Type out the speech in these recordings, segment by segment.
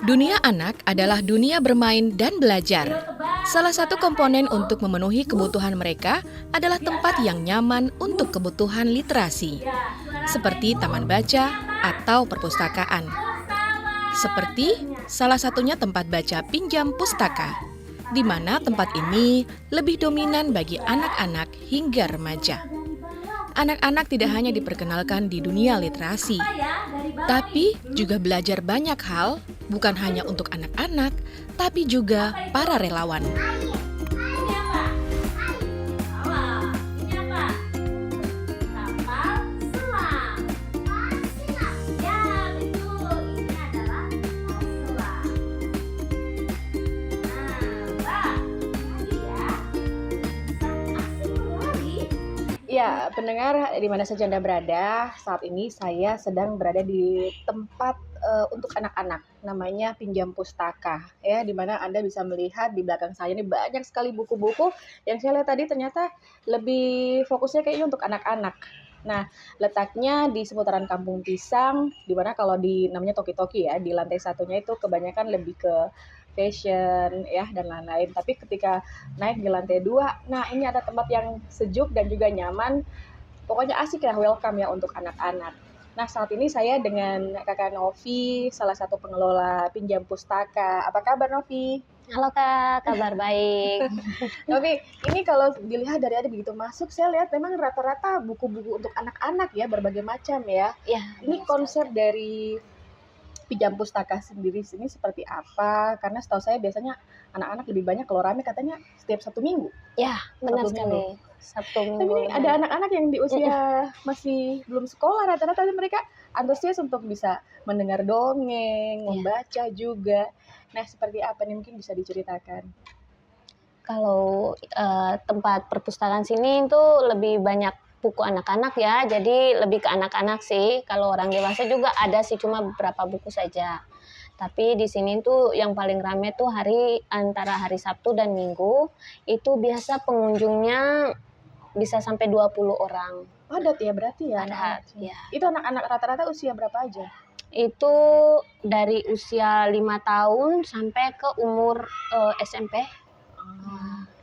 Dunia anak adalah dunia bermain dan belajar. Salah satu komponen untuk memenuhi kebutuhan mereka adalah tempat yang nyaman untuk kebutuhan literasi, seperti taman baca atau perpustakaan. Seperti salah satunya tempat baca Pinjam Pustaka, di mana tempat ini lebih dominan bagi anak-anak hingga remaja. Anak-anak tidak hanya diperkenalkan di dunia literasi, tapi juga belajar banyak hal, bukan hanya untuk anak-anak, tapi juga para relawan. Ya, pendengar di mana saja Anda berada, saat ini saya sedang berada di tempat untuk anak-anak, namanya Pinjam Pustaka, ya, di mana Anda bisa melihat di belakang saya ini banyak sekali buku-buku yang saya lihat tadi ternyata lebih fokusnya kayaknya untuk anak-anak. Nah, letaknya di seputaran Kampung Pisang, di mana kalau di namanya Toki-Toki ya, di lantai satunya itu kebanyakan lebih ke fashion ya dan lain-lain. Tapi ketika naik di lantai 2, nah ini ada tempat yang sejuk dan juga nyaman. Pokoknya asik ya, welcome ya untuk anak-anak. Nah, saat ini saya dengan Kakak Novi, salah satu pengelola Pinjam Pustaka. Apa kabar Novi? Halo Kak, kabar baik. Novi, ini kalau dilihat dari ada begitu masuk, saya lihat memang rata-rata buku-buku untuk anak-anak ya, berbagai macam ya. Ya, Ini konsep dari Pinjam Pustaka sendiri sini seperti apa? Karena setahu saya biasanya anak-anak lebih banyak kalau rame katanya setiap 1 minggu. ya benar Sabtu sekali. Minggu. Sabtu Tapi Minggu. ini ada anak-anak yang di usia masih belum sekolah, rata-rata mereka antusias untuk bisa mendengar dongeng, membaca juga. Nah, seperti apa nih mungkin bisa diceritakan? Kalau tempat perpustakaan sini itu lebih banyak buku anak-anak ya, jadi lebih ke anak-anak sih. Kalau orang dewasa juga ada sih, cuma beberapa buku saja. Tapi di sini tuh yang paling rame tuh antara hari Sabtu dan Minggu, itu biasa pengunjungnya bisa sampai 20 orang. Padat ya berarti ya? Padat, anak-anak. ya. Itu anak-anak rata-rata usia berapa aja? Itu dari usia 5 tahun sampai ke umur SMP.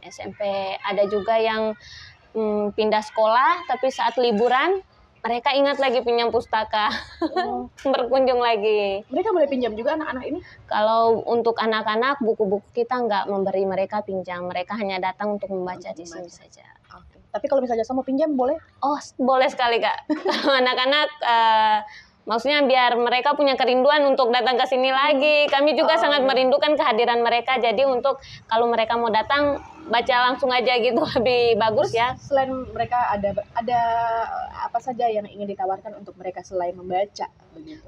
SMP. Ada juga yang pindah sekolah, tapi saat liburan mereka ingat lagi pinjam pustaka, berkunjung lagi. Mereka boleh pinjam juga anak-anak ini? Kalau untuk anak-anak, buku-buku kita nggak memberi mereka pinjam, mereka hanya datang untuk membaca di sini saja. Oke. Tapi kalau misalnya saya mau pinjam boleh? Oh, boleh sekali Kak. Kalau anak-anak, maksudnya biar mereka punya kerinduan untuk datang ke sini lagi. Kami juga sangat merindukan kehadiran mereka. Jadi untuk kalau mereka mau datang, baca langsung aja gitu lebih bagus ya. Selain mereka ada apa saja yang ingin ditawarkan untuk mereka selain membaca begitu?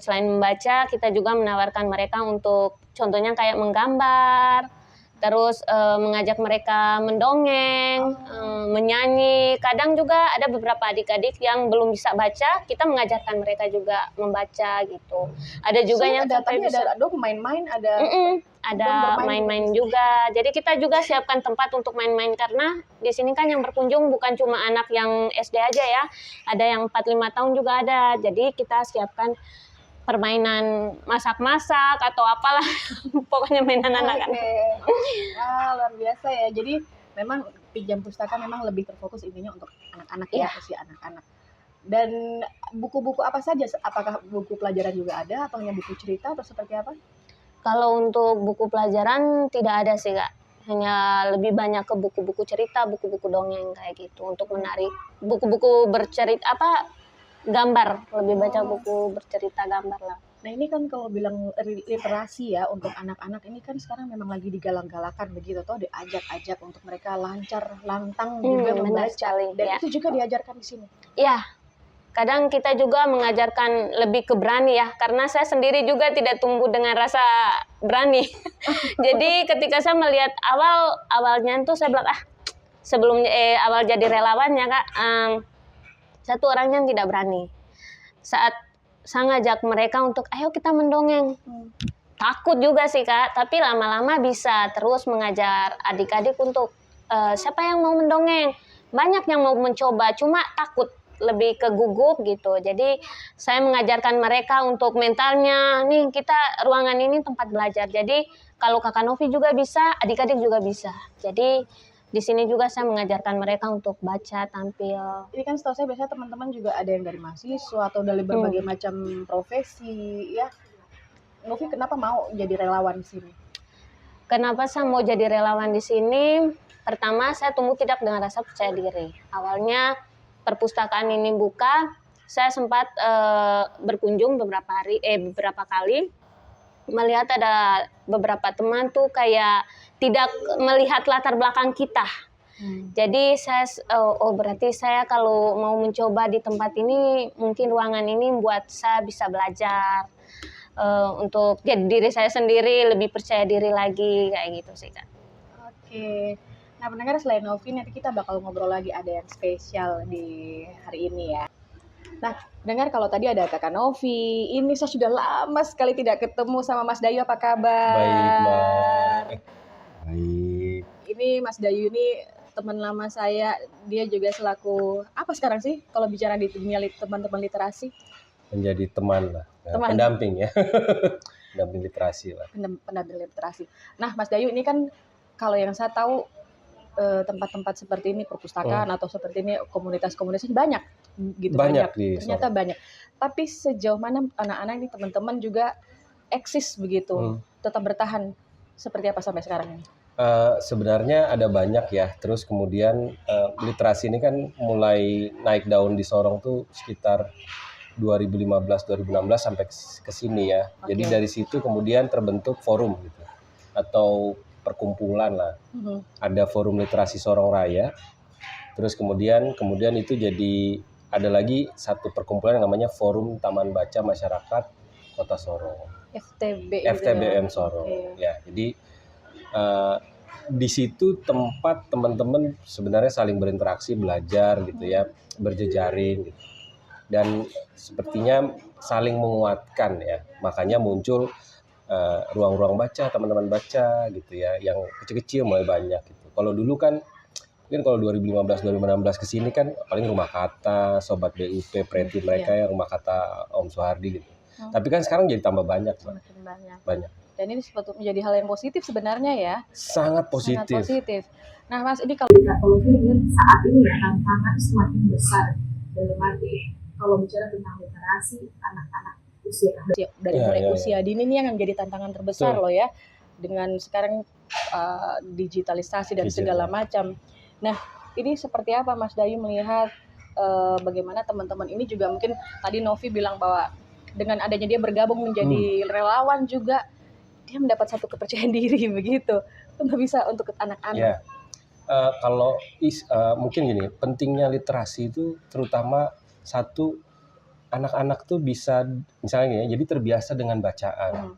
Selain membaca, kita juga menawarkan mereka untuk contohnya kayak menggambar, terus mengajak mereka mendongeng, menyanyi. Kadang juga ada beberapa adik-adik yang belum bisa baca, kita mengajarkan mereka juga membaca gitu. Ada juga yang sampai bisa main-main, ada main-main juga. Jadi kita juga siapkan tempat untuk main-main karena di sini kan yang berkunjung bukan cuma anak yang SD aja ya. Ada yang 4-5 tahun juga ada. Jadi kita siapkan permainan masak-masak atau apalah. Pokoknya mainan anak-anak. Luar biasa ya. Jadi memang Pinjam Pustaka memang lebih terfokus intinya untuk anak-anak ya, usia anak-anak. Dan buku-buku apa saja? Apakah buku pelajaran juga ada atau hanya buku cerita atau seperti apa? Kalau untuk buku pelajaran tidak ada sih Kak. Hanya lebih banyak ke buku-buku cerita, buku-buku dongeng kayak gitu untuk menarik. Buku-buku bercerita gambar, lebih baca buku bercerita gambar lah. Nah, ini kan kalau bilang literasi ya untuk anak-anak ini kan sekarang memang lagi digalak-galakan begitu toh, diajak-ajak untuk mereka lancar, lantang juga membaca. Dan itu juga diajarkan di sini. Iya. Kadang kita juga mengajarkan lebih ke berani ya, karena saya sendiri juga tidak tumbuh dengan rasa berani. Jadi ketika saya melihat awalnya itu saya bilang sebelum awal jadi relawannya Kak, saya tuh orangnya tidak berani. Saat saya ngajak mereka untuk ayo kita mendongeng, takut juga sih Kak, tapi lama-lama bisa terus mengajar adik-adik untuk siapa yang mau mendongeng. Banyak yang mau mencoba, cuma takut. lebih ke gugup gitu. Jadi saya mengajarkan mereka untuk mentalnya, nih kita ruangan ini tempat belajar. Jadi kalau Kakak Novi juga bisa, adik-adik juga bisa. Jadi di sini juga saya mengajarkan mereka untuk baca, tampil. Ini kan setahu saya biasanya teman-teman juga ada yang dari mahasiswa atau dari berbagai macam profesi ya. Novi kenapa mau jadi relawan di sini? Kenapa saya mau jadi relawan di sini? Pertama, saya tumbuh tidak dengan rasa percaya diri. Awalnya perpustakaan ini buka, saya sempat berkunjung beberapa kali, melihat ada beberapa teman tuh kayak tidak melihat latar belakang kita. Jadi saya, berarti saya kalau mau mencoba di tempat ini, mungkin ruangan ini membuat saya bisa belajar. Untuk jadi diri saya sendiri, lebih percaya diri lagi, kayak gitu sih Kak. Oke. Nah pendengar, selain Novi nanti kita bakal ngobrol lagi, ada yang spesial di hari ini ya. Nah dengar kalau tadi ada Kakak Novi, ini saya sudah lama sekali tidak ketemu sama Mas Dayu, apa kabar? Baik, Mbak. Baik. Ini Mas Dayu ini teman lama saya, dia juga selaku apa sekarang sih kalau bicara di dunia teman-teman literasi? Menjadi teman lah, Teman. pendamping ya. Pendamping literasi lah. Pendamping literasi. Nah Mas Dayu ini kan kalau yang saya tahu tempat-tempat seperti ini, perpustakaan atau seperti ini, komunitas-komunitas banyak gitu, Banyak ternyata banyak. Tapi sejauh mana anak-anak ini, teman-teman juga eksis begitu, tetap bertahan seperti apa sampai sekarang ini? Sebenarnya ada banyak ya. Terus kemudian literasi ini kan mulai naik daun di Sorong tuh sekitar 2015-2016 sampai ke sini ya. Jadi dari situ kemudian terbentuk forum gitu, atau perkumpulan lah. Ada forum literasi Sorong Raya. Terus kemudian itu jadi ada lagi satu perkumpulan yang namanya Forum Taman Baca Masyarakat Kota Sorong. FTBM Sorong. Ya, jadi di situ tempat teman-teman sebenarnya saling berinteraksi, belajar gitu ya, berjejaring gitu. Dan sepertinya saling menguatkan ya. Makanya muncul ruang-ruang baca, teman-teman baca gitu ya, yang kecil-kecil mulai banyak gitu. Kalau dulu kan mungkin kalau 2015-2016 ke sini kan paling Rumah Kata, Sobat BUP, Preti mereka ya, Rumah Kata Om Soehardi gitu. Tapi kan sekarang jadi tambah banyak, Mbak. Banyak. Dan ini menjadi hal yang positif sebenarnya ya. Sangat positif. Sangat positif. Nah Mas, ini kalau saya lihat saat ini ya, tantangan semakin besar dalam arti kalau bicara tentang literasi anak-anak usia dari mulai usia dini ini yang menjadi tantangan terbesar loh ya, dengan sekarang digitalisasi dan segala macam. Nah ini seperti apa Mas Dayu melihat bagaimana teman-teman ini juga, mungkin tadi Novi bilang bahwa dengan adanya dia bergabung menjadi relawan juga dia mendapat satu kepercayaan diri begitu untuk bisa untuk anak-anak. Kalau mungkin gini, pentingnya literasi itu terutama satu, anak-anak tuh bisa misalnya jadi terbiasa dengan bacaan.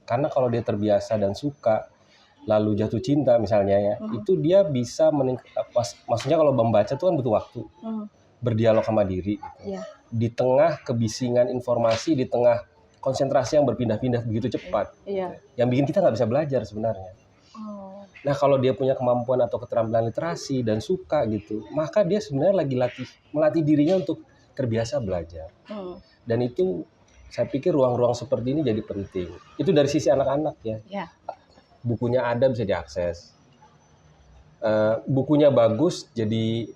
Karena kalau dia terbiasa dan suka lalu jatuh cinta misalnya ya, itu dia bisa maksudnya kalau membaca tuh kan butuh waktu. Berdialog sama diri gitu. Di tengah kebisingan informasi, di tengah konsentrasi yang berpindah-pindah begitu cepat. Yang bikin kita nggak bisa belajar sebenarnya. Nah kalau dia punya kemampuan atau keterampilan literasi dan suka gitu, maka dia sebenarnya lagi melatih dirinya untuk terbiasa belajar. Dan itu saya pikir ruang-ruang seperti ini jadi penting. Itu dari sisi anak-anak ya. Bukunya ada bisa diakses. Bukunya bagus jadi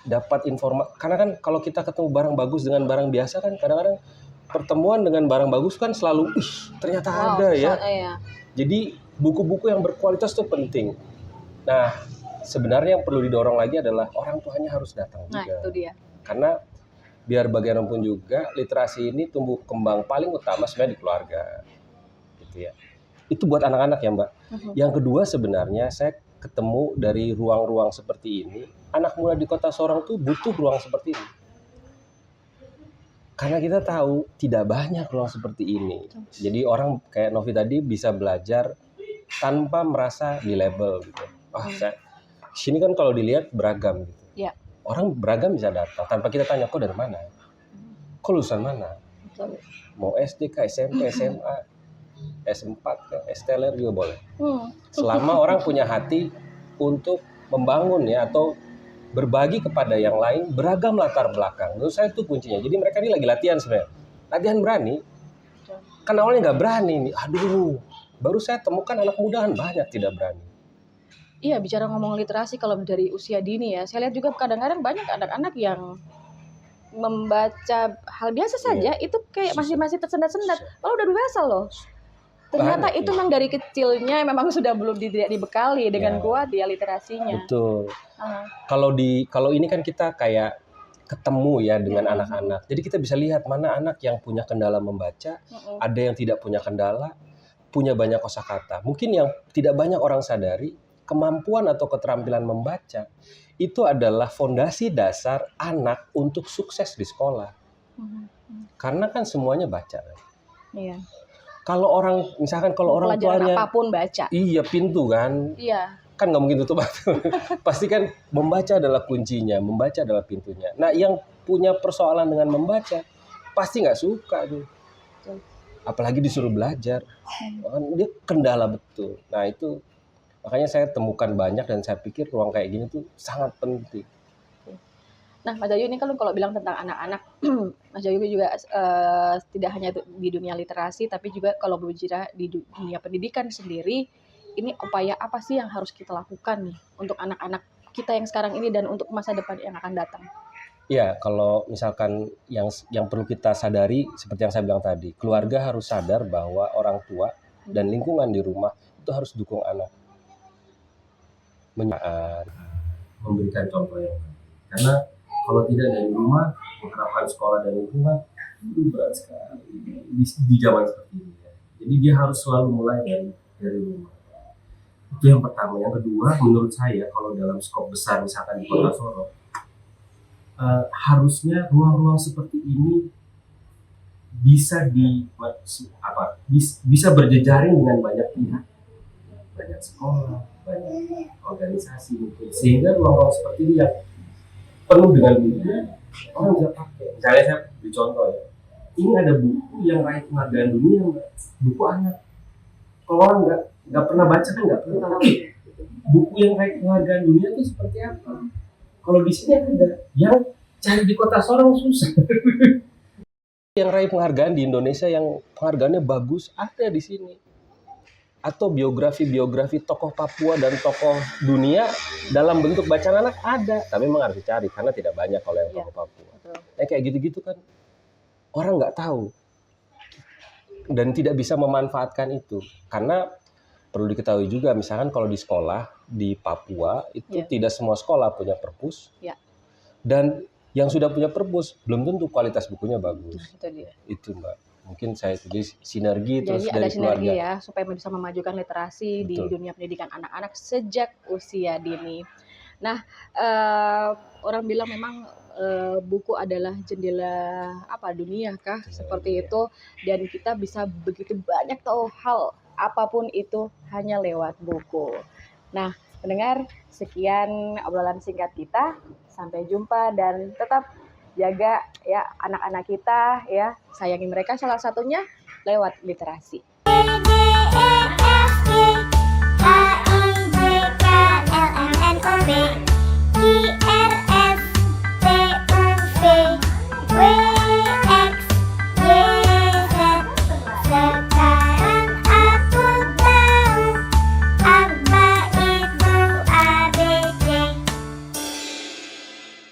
dapat informasi. Karena kan kalau kita ketemu barang bagus dengan barang biasa kan kadang-kadang pertemuan dengan barang bagus kan selalu ternyata ada ya. Jadi buku-buku yang berkualitas itu penting. Nah sebenarnya yang perlu didorong lagi adalah orang tuanya harus datang juga. Nah itu dia. Karena biar bagaimanapun juga literasi ini tumbuh kembang paling utama sebenarnya di keluarga gitu ya. Itu buat anak-anak ya Mbak. Yang kedua sebenarnya saya ketemu dari ruang-ruang seperti ini, anak muda di Kota Sorong tuh butuh ruang seperti ini. Karena kita tahu tidak banyak ruang seperti ini. Jadi orang kayak Novi tadi bisa belajar tanpa merasa di label gitu. Sini kan kalau dilihat beragam gitu. Orang beragam bisa datang tanpa kita tanya kok dari mana, kok lulusan mana, mau SD ke SMP, SMA, S4 ke STLR juga boleh. Selama orang punya hati untuk membangun ya, atau berbagi kepada yang lain, beragam latar belakang. Menurut saya itu kuncinya. Jadi mereka ini lagi latihan sebenarnya. Latihan berani. Kan awalnya nggak berani nih. Aduh, baru saya temukan anak mudahan banyak tidak berani. Iya, bicara ngomong literasi kalau dari usia dini ya, saya lihat juga kadang-kadang banyak anak-anak yang membaca hal biasa saja itu kayak masih tersendat-sendat. Kalau udah dewasa loh. Ternyata Banyak, itu iya. memang dari kecilnya memang sudah belum tidak dibekali dengan Ya. kuat ya literasinya. Betul. Ah, Kalau ini kan kita kayak ketemu ya dengan anak-anak. Jadi kita bisa lihat mana anak yang punya kendala membaca, ada yang tidak punya kendala, punya banyak kosakata. Mungkin yang tidak banyak orang sadari, kemampuan atau keterampilan membaca itu adalah fondasi dasar anak untuk sukses di sekolah. Karena kan semuanya baca. Iya. Kalau misalkan kalau orang Pelajaran tuanya, apapun baca. iya pintu kan, Iya. kan nggak mungkin tutup mata. Pasti kan membaca adalah kuncinya, membaca adalah pintunya. Nah, yang punya persoalan dengan membaca pasti nggak suka tuh. Apalagi disuruh belajar, dia kendala betul. Nah itu makanya saya temukan banyak dan saya pikir ruang kayak gini tuh sangat penting. Nah, Mas Ayu ini kalau bilang tentang anak-anak, Mas Ayu juga tidak hanya di dunia literasi, tapi juga kalau berbicara di dunia pendidikan sendiri, ini upaya apa sih yang harus kita lakukan nih untuk anak-anak kita yang sekarang ini dan untuk masa depan yang akan datang? Ya, kalau misalkan yang perlu kita sadari seperti yang saya bilang tadi, keluarga harus sadar bahwa orang tua dan lingkungan di rumah itu harus dukung anak. Memberikan contoh yang baik. Karena kalau tidak dari rumah, mengharapkan sekolah dan lingkungan itu berat sekali di zaman seperti ini. Ya. Jadi dia harus selalu mulai dari rumah. Itu yang pertama. Yang kedua, menurut saya kalau dalam skop besar misalkan di Kota Sorong, harusnya ruang-ruang seperti ini bisa berjejaring dengan banyak pihak, banyak sekolah, banyak organisasi mungkin, sehingga ruang-ruang seperti ini yang penuh dengan buku orang bisa pakai. Misalnya saya beri contoh ya, ini ada buku yang raih penghargaan dunia, buku anak. Kalau orang nggak pernah baca kan nggak pernah tahu buku yang raih penghargaan dunia itu seperti apa. Kalau di sini ada, yang cari di Kota Sorong susah. Yang raih penghargaan di Indonesia yang penghargaannya bagus ada di sini. Atau biografi tokoh Papua dan tokoh dunia dalam bentuk bacaan anak ada, tapi memang harus dicari karena tidak banyak kalau yang tokoh Papua. Kayak gitu-gitu kan orang nggak tahu dan tidak bisa memanfaatkan itu karena perlu diketahui juga misalkan kalau di sekolah di Papua itu tidak semua sekolah punya perpus dan yang sudah punya perpus belum tentu kualitas bukunya bagus. Itu dia. Itu Mbak. Mungkin saya jadi sinergi terus jadi dari ada sinergi keluarga. ya supaya bisa memajukan literasi di dunia pendidikan anak-anak sejak usia dini. Nah, orang bilang memang buku adalah jendela dunia kah seperti itu dan kita bisa begitu banyak tahu hal apapun itu hanya lewat buku. Nah, pendengar, sekian obrolan singkat kita. Sampai jumpa dan tetap jaga ya anak-anak kita ya, sayangi mereka salah satunya lewat literasi.